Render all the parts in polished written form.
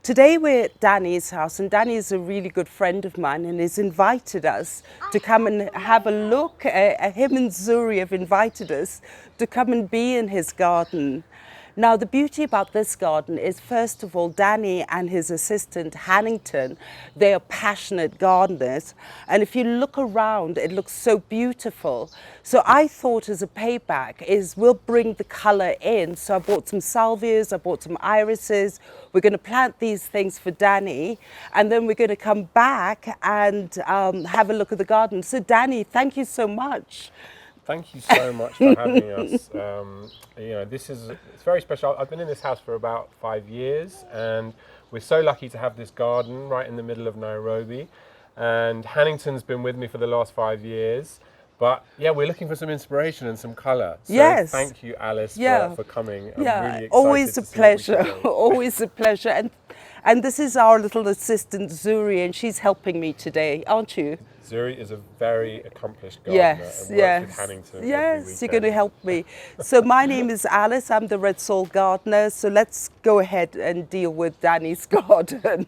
Today we're at Danny's house, and Danny is a really good friend of mine and has invited us to come and have a look. Him and Zuri have invited us to come and be in his garden. Now, the beauty about this garden is, first of all, Danny and his assistant, Hannington, they are passionate gardeners. And if you look around, it looks so beautiful. So I thought as a payback is we'll bring the colour in. So I bought some salvias, I bought some irises. We're going to plant these things for Danny. And then we're going to come back and have a look at the garden. So Danny, thank you so much. Thank you so much for having us. It's very special. I've been in this house for about 5 years, and we're so lucky to have this garden right in the middle of Nairobi. And Hannington's been with me for the last 5 years. But yeah, we're looking for some inspiration and some colour. So yes. Thank you, Alice, for coming. I'm really excited always a pleasure. Always a pleasure. And this is our little assistant Zuri, and she's helping me today, aren't you? Zuri is a very accomplished gardener and works with Hannington every weekend. You're going to help me. So my name is Alice, I'm the Red Soul gardener, so let's go ahead and deal with Danny's garden.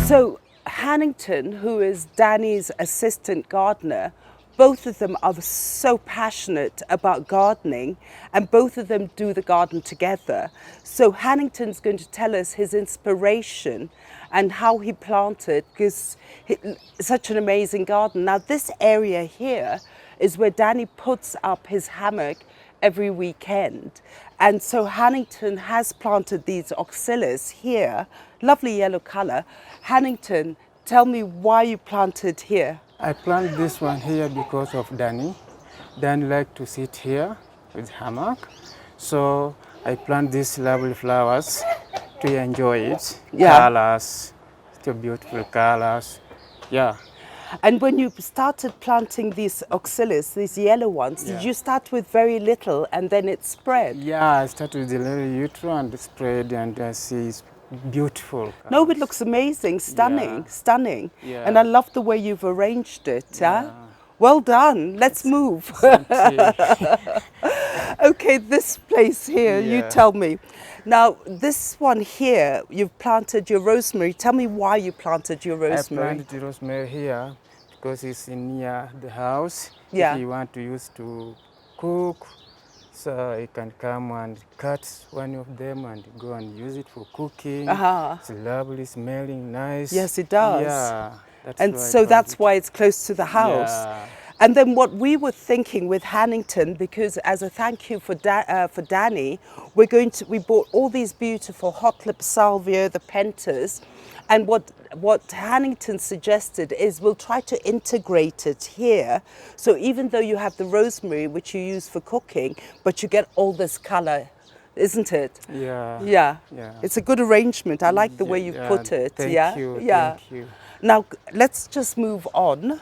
So Hannington, who is Danny's assistant gardener, both of them are so passionate about gardening, and both of them do the garden together. So Hannington's going to tell us his inspiration and how he planted, because it's such an amazing garden. Now this area here is where Danny puts up his hammock every weekend. And so Hannington has planted these oxalis here, lovely yellow colour. Hannington, tell me why you planted here. I planted this one here because of Danny. Danny likes to sit here with hammock. So I plant these lovely flowers to enjoy it. Colors, still beautiful colors. Yeah. And when you started planting these oxalis, these yellow ones, did you start with very little and then it spread? Yeah, I started with a little little and spread, and I see it's beautiful. No, it looks amazing, stunning, stunning. Yeah. And I love the way you've arranged it. Yeah. Well done, let's move. Okay, this place here, you tell me. Now, this one here, you've planted your rosemary. Tell me why you planted your rosemary. I planted the rosemary here because it's near the house. Yeah. If you want to use to cook, so you can come and cut one of them and go and use it for cooking. It's lovely, smelling nice. Yes, it does. Yeah. That's why it's close to the house. Yeah. And then what we were thinking with Hannington, because as a thank you for Danny, we bought all these beautiful hot lip salvia, the pentas, and what Hannington suggested is we'll try to integrate it here. So even though you have the rosemary, which you use for cooking, but you get all this colour, isn't it? Yeah. Yeah. It's a good arrangement. I like the way you put it. Thank you. Thank you. Now let's just move on.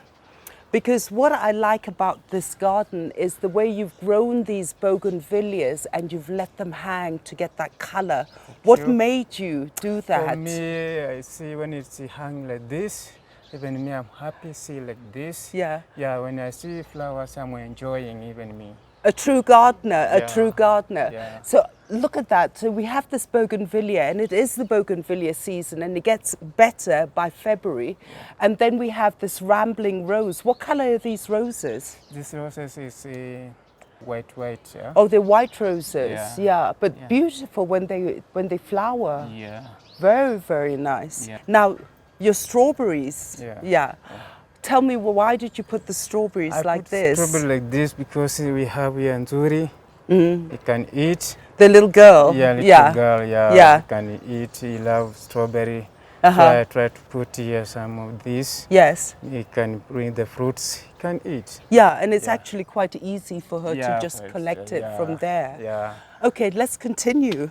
Because what I like about this garden is the way you've grown these bougainvilleas and you've let them hang to get that colour. What made you do that? For me, I see when it's hang like this, even me, I'm happy see like this. Yeah. Yeah, when I see flowers, I'm enjoying even me. A true gardener, a true gardener. Yeah. So look at that. So we have this bougainvillea, and it is the bougainvillea season, and it gets better by February. And then we have this rambling rose. What colour are these roses? This roses is white, yeah. Oh, they're white roses. Yeah, but beautiful when they flower. Yeah. Very, very nice. Yeah. Now, your strawberries. Yeah. Tell me, why did you put the strawberries like this? Strawberry like this because we have here Nzuri. You can eat. The little girl. Yeah, little girl. Yeah. You can eat. He loves strawberry. So I try to put here some of this. Yes. You can bring the fruits. You can eat. Yeah, and it's actually quite easy for her to just collect it from there. Yeah. Okay, let's continue.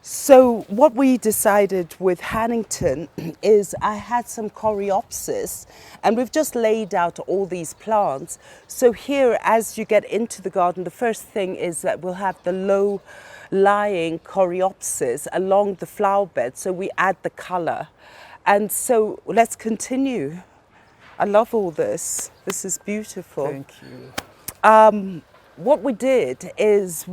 So what we decided with Hannington is I had some coreopsis, and we've just laid out all these plants. So here, as you get into the garden, the first thing is that we'll have the low-lying coreopsis along the flower bed, so we add the colour. And so let's continue. I love all this. This is beautiful. Thank you. What we did is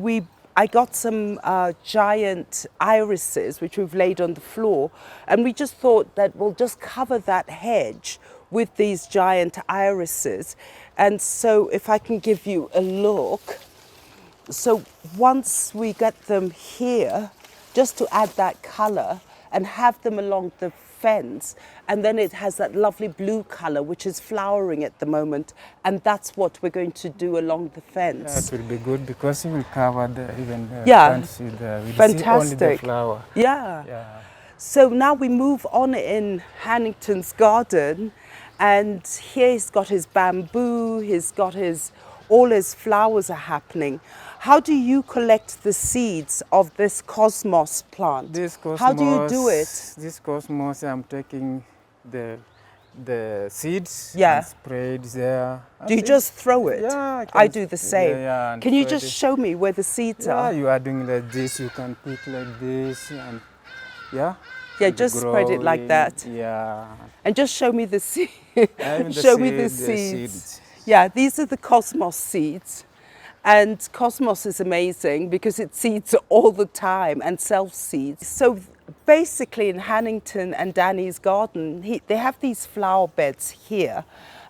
I got some giant irises which we've laid on the floor, and we just thought that we'll just cover that hedge with these giant irises. And so if I can give you a look, so once we get them here, just to add that color and have them along the fence, and then it has that lovely blue color which is flowering at the moment, and that's what we're going to do along the fence. That will be good because it will cover even the Yeah. plants with we'll Fantastic. see only the flower. Yeah. Yeah. So now we move on in Hannington's garden, and here he's got his bamboo, he's got all his flowers are happening. How do you collect the seeds of this cosmos plant? This cosmos, How do you do it? This cosmos, I'm taking the seeds Yeah. and spray it there. Do you just throw it? Yeah, I do the same. Yeah, and Can you spread just it. show me where the seeds Yeah, are? you are doing like this. You can pick like this, and yeah. Yeah, and just spread it like growing. that. Yeah. And just show me the seeds. And the Show me the seed- seeds. Yeah, these are the cosmos seeds. And cosmos is amazing because it seeds all the time and self-seeds. So basically in Hannington and Danny's garden, they have these flower beds here.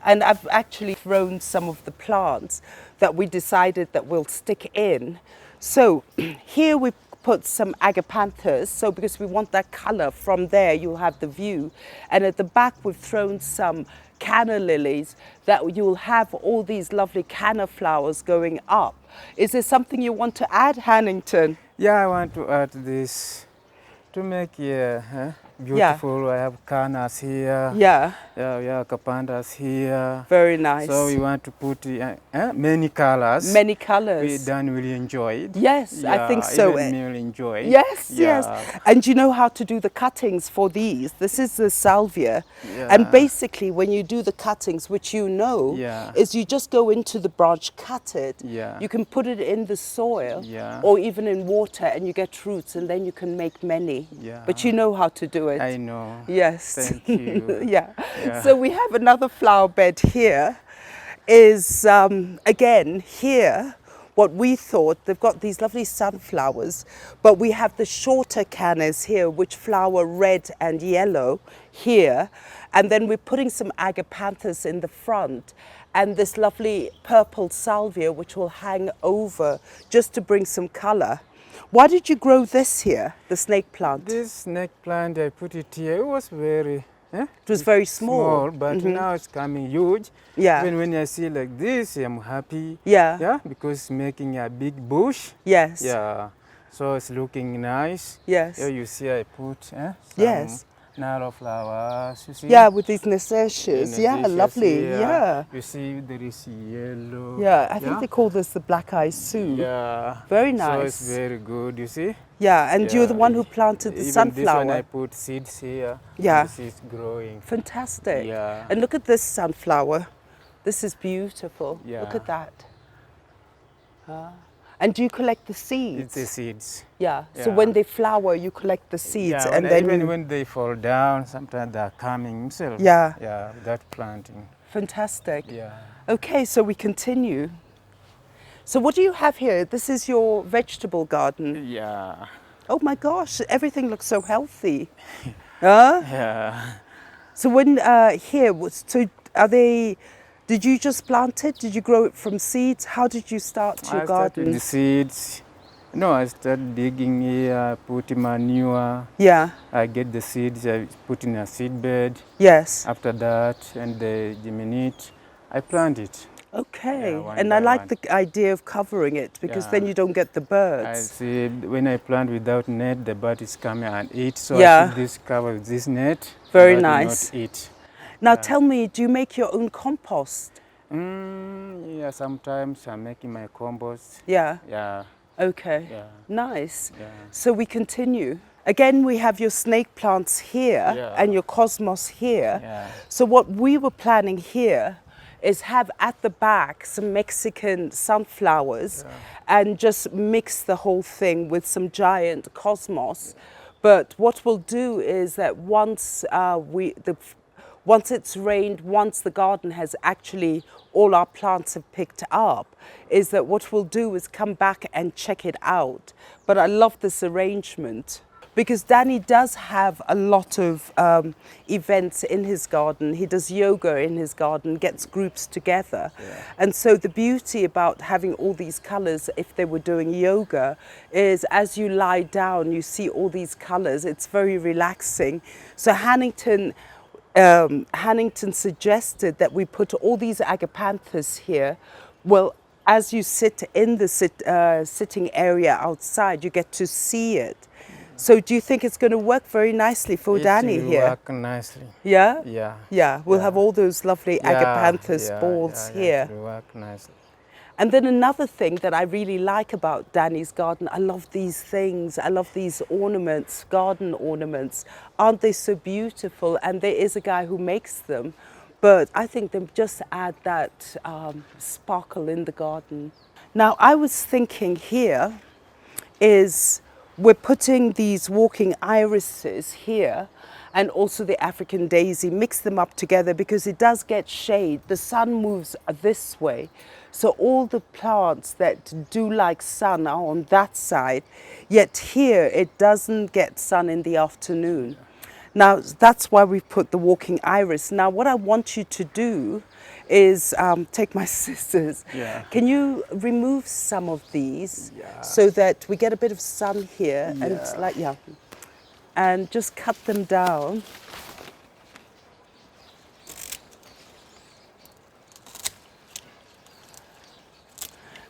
And I've actually thrown some of the plants that we decided that we'll stick in. So here we put some agapanthus, so because we want that color from there, you'll have the view. And at the back, we've thrown some canna lilies that you'll have all these lovely canna flowers going up. Is there something you want to add, Hannington? Yeah, I want to add this to make it beautiful. I have cannas here. Yeah, Yeah, capandas here. very nice. So we want to put many colors. Many colors. Dan will enjoy it. Yes, I think so. Even me will enjoy it. Yes, Yeah. yes. And you know how to do the cuttings for these. This is the salvia. Yeah. And basically, when you do the cuttings, which you know, Yeah. is you just go into the branch, cut it. Yeah. You can put it in the soil Yeah. or even in water, and you get roots, and then you can make many. Yeah. But you know how to do it. I know. Yes. Thank you. Yeah. Yeah. So we have another flower bed here. Is again here. What we thought, they've got these lovely sunflowers, but we have the shorter cannas here which flower red and yellow here, and then we're putting some agapanthus in the front and this lovely purple salvia which will hang over just to bring some color. Why did you grow this here, the snake plant? This snake plant, I put it here. It was very It was very small. but now it's coming huge. Yeah. Even when I see like this, I'm happy. Yeah. Yeah, because it's making a big bush. Yes. Yeah. So it's looking nice. Yes. Here you see I put some Yes. narrow flowers. You see? Yeah, with these nasturtiums. Yeah, Narcissus lovely. here. Yeah. You see there is yellow. Yeah, I think they call this the black eye Sue. Yeah. Very So nice. it's very good, you see? Yeah, and you're the Yeah. one who planted the Even sunflower. this one I put seeds here. Yeah. This is growing. Fantastic. Yeah. And look at this sunflower. This is beautiful. Look Yeah. at that. And do you collect the It's seeds? the seeds. Yeah. So Yeah. when they flower, you collect the seeds, Yeah, and then even you- when they fall down, sometimes they're coming themselves. Yeah. Yeah, without planting. Fantastic. Yeah. Okay, so we continue. So what do you have here? This is your vegetable garden. Yeah. Oh my gosh, everything looks so healthy. Huh? Yeah. So when so are they? Did you just plant it? Did you grow it from seeds? How did you start your I started garden? the seeds. No, I started digging here, put manure. Yeah. I get the seeds, I put in a seed bed. Yes. After that, and they germinate, I plant it. Okay. Yeah, one And I by like one. the idea of covering it because then Yeah. you don't get the I birds. see when I plant without net, the bird is coming and eat. So Yeah. I put this cover with this net. Very bird will nice. Not eat. Now tell me, do you make your own compost? Yeah, sometimes I'm making my compost. Yeah. Yeah, Okay. yeah, Nice. yeah. So we continue. Again, we have your snake plants here Yeah. and your cosmos here. Yeah. So what we were planning here is have at the back some Mexican sunflowers and just mix the whole thing with some giant cosmos. But what we'll do is that once once it's rained, once the garden has actually, all our plants have picked up, is that what we'll do is come back and check it out. But I love this arrangement, because Danny does have a lot of events in his garden. He does yoga in his garden, gets groups together. Yeah. And so the beauty about having all these colours, if they were doing yoga, is as you lie down, you see all these colours. It's very relaxing. So Hannington suggested that we put all these agapanthus here. Well, as you sit in the sitting area outside, you get to see it. So do you think it's going to work very nicely for Danny here? It will work nicely. Yeah? Yeah. Yeah, we'll have all those lovely agapanthus balls here. It will work nicely. And then another thing that I really like about Danny's garden, I love these things. I love these ornaments, garden ornaments. Aren't they so beautiful? And there is a guy who makes them. But I think they just add that sparkle in the garden. Now, I was thinking here is we're putting these walking irises here and also the African daisy, mix them up together because it does get shade. The sun moves this way. So all the plants that do like sun are on that side, yet here it doesn't get sun in the afternoon. Now, that's why we put the walking iris. Now, what I want you to do is take my scissors. Yeah. Can you remove some of these so that we get a bit of sun here and just cut them down.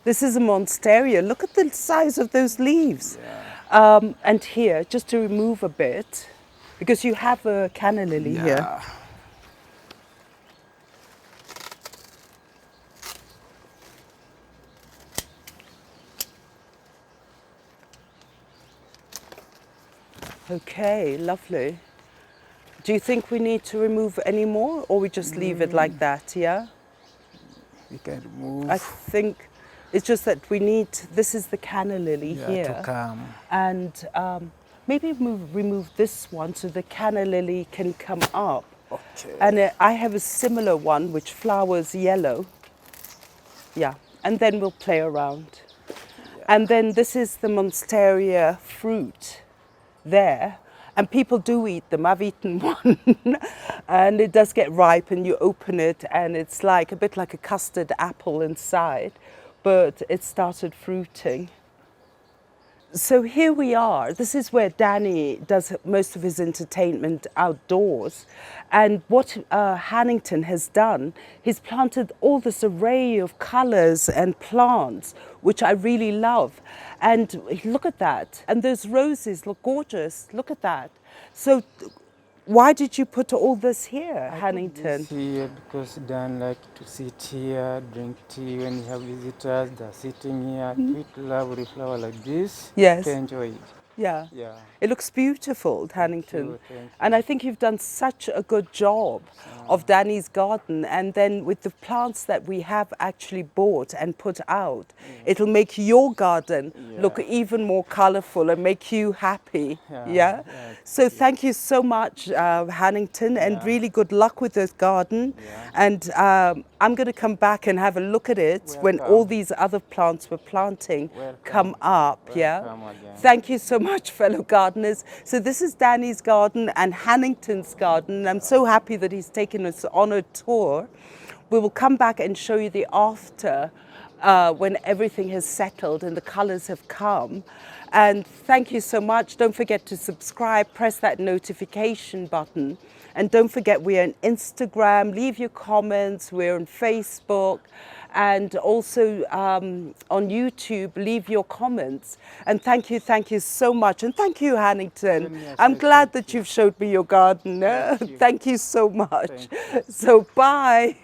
This is a monstera. Look at the size of those leaves. Yeah. And here, just to remove a bit, because you have a canna lily here. Okay, lovely. Do you think we need to remove any more, or we just leave it like that, yeah? We can remove. I think it's just that we need, this is the canna lily here. To come. And maybe remove this one so the canna lily can come up. Okay. And I have a similar one which flowers yellow. Yeah, and then we'll play around. Yeah. And then this is the monstera fruit there. And people do eat them. I've eaten one. And it does get ripe and you open it and it's like a bit like a custard apple inside. But it started fruiting. So here we are. This is where Danny does most of his entertainment outdoors. And what Hannington has done, he's planted all this array of colours and plants, which I really love. And look at that. And those roses look gorgeous. Look at that. So why did you put all this here, Hannington? Here because Dan like to sit here, drink tea when you have visitors. They're sitting here, with lovely flower like this. Yes. To enjoy it. Yeah. Yeah. It looks beautiful, Hannington. Thank you. And I think you've done such a good job of Danny's garden. And then with the plants that we have actually bought and put out, it'll make your garden look even more colourful and make you happy. Yeah? So thank you so much, Hannington, and really good luck with this garden. And I'm going to come back and have a look at it when all these other plants we're planting come up. Thank you so much, fellow gardeners. So this is Danny's garden and Hannington's garden. I'm so happy that he's taken us on a tour. We will come back and show you the after when everything has settled and the colours have come. And thank you so much. Don't forget to subscribe, press that notification button. And don't forget, we're on Instagram. Leave your comments. We're on Facebook. And also on YouTube, leave your comments. And thank you so much. And thank you, Hannington. I'm glad that you've showed me your garden. Thank you so much. So bye.